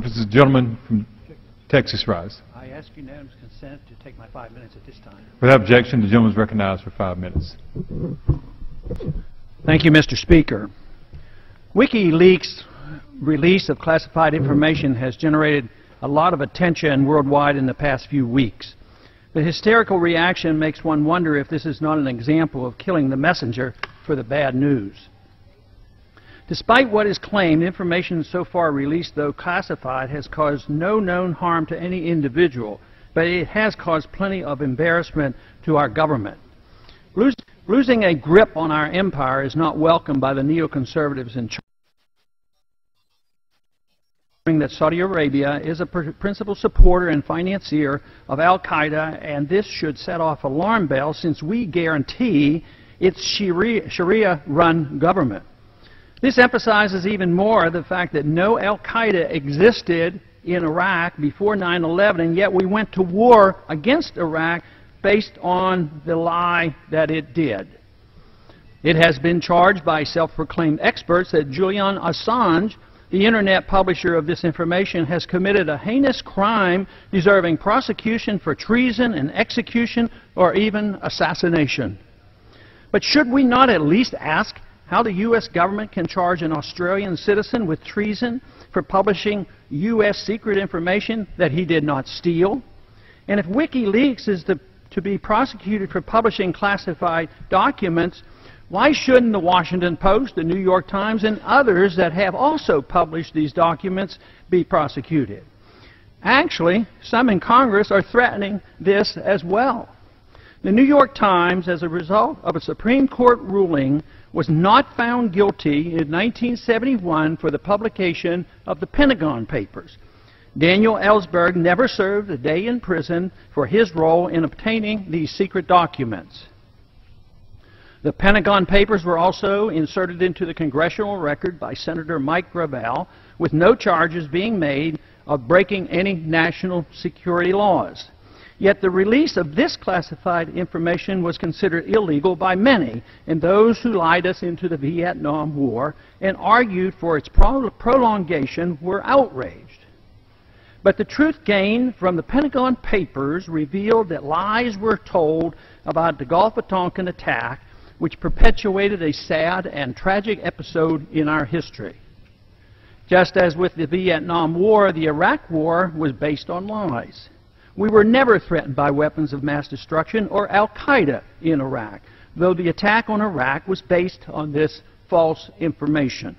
Does the gentleman from Texas rise? I ask unanimous consent to take my 5 minutes at this time. Without objection, the gentleman is recognized for 5 minutes. Thank you, Mr. Speaker. WikiLeaks' release of classified information has generated a lot of attention worldwide in the past few weeks. The hysterical reaction makes one wonder if this is not an example of killing the messenger for the bad news. Despite what is claimed, information so far released, though classified, has caused no known harm to any individual, but it has caused plenty of embarrassment to our government. Losing a grip on our empire is not welcomed by the neoconservatives in China. That Saudi Arabia is a principal supporter and financier of Al-Qaeda, and this should set off alarm bells since we guarantee its Sharia-run government. This emphasizes even more the fact that no Al-Qaeda existed in Iraq before 9/11, and yet we went to war against Iraq based on the lie that it did. It has been charged by self-proclaimed experts that Julian Assange, the internet publisher of this information, has committed a heinous crime deserving prosecution for treason and execution or even assassination. But should we not at least ask how the U.S. government can charge an Australian citizen with treason for publishing U.S. secret information that he did not steal? And if WikiLeaks is to be prosecuted for publishing classified documents, why shouldn't the Washington Post, the New York Times, and others that have also published these documents be prosecuted? Actually, some in Congress are threatening this as well. The New York Times, as a result of a Supreme Court ruling, was not found guilty in 1971 for the publication of the Pentagon Papers. Daniel Ellsberg never served a day in prison for his role in obtaining these secret documents. The Pentagon Papers were also inserted into the congressional record by Senator Mike Gravel, with no charges being made of breaking any national security laws. Yet the release of this classified information was considered illegal by many, and those who lied us into the Vietnam War and argued for its prolongation were outraged. But the truth gained from the Pentagon Papers revealed that lies were told about the Gulf of Tonkin attack, which perpetuated a sad and tragic episode in our history. Just as with the Vietnam War, the Iraq War was based on lies. We were never threatened by weapons of mass destruction or Al-Qaeda in Iraq, though the attack on Iraq was based on this false information.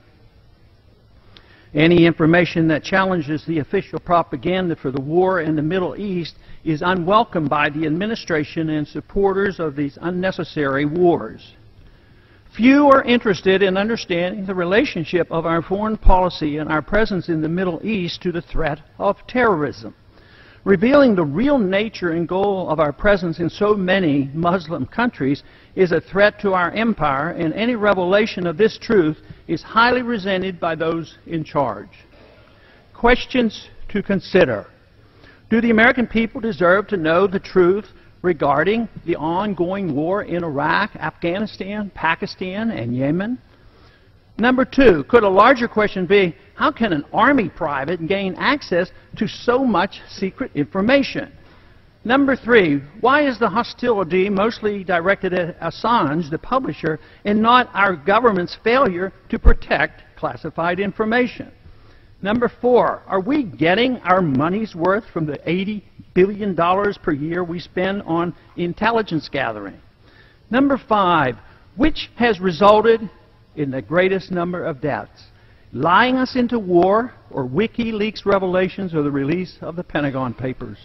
Any information that challenges the official propaganda for the war in the Middle East is unwelcome by the administration and supporters of these unnecessary wars. Few are interested in understanding the relationship of our foreign policy and our presence in the Middle East to the threat of terrorism. Revealing the real nature and goal of our presence in so many Muslim countries is a threat to our empire, and any revelation of this truth is highly resented by those in charge. Questions to consider. Do the American people deserve to know the truth regarding the ongoing war in Iraq, Afghanistan, Pakistan, and Yemen? Number two, could a larger question be, how can an Army private gain access to so much secret information? Number three, why is the hostility mostly directed at Assange, the publisher, and not our government's failure to protect classified information? Number four, are we getting our money's worth from the $80 billion per year we spend on intelligence gathering? Number five, which has resulted in the greatest number of deaths? Lying us into war, or WikiLeaks revelations, or the release of the Pentagon Papers?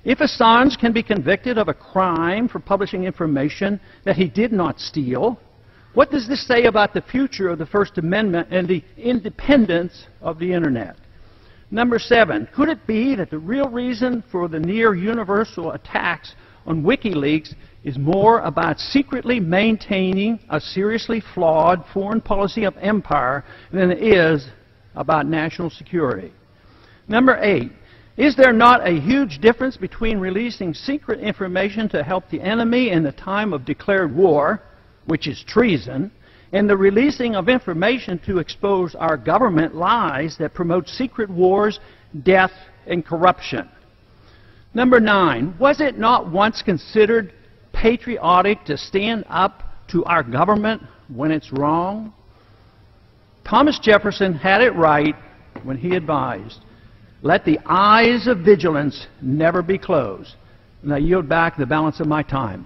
If Assange can be convicted of a crime for publishing information that he did not steal, what does this say about the future of the First Amendment and the independence of the Internet? Number seven, could it be that the real reason for the near universal attacks on WikiLeaks is more about secretly maintaining a seriously flawed foreign policy of empire than it is about national security? Number eight, is there not a huge difference between releasing secret information to help the enemy in the time of declared war, which is treason, and the releasing of information to expose our government lies that promote secret wars, death, and corruption. Number 9, was it not once considered patriotic to stand up to our government when it's wrong? Thomas Jefferson had it right when he advised, "Let the eyes of vigilance never be closed." And I yield back the balance of my time.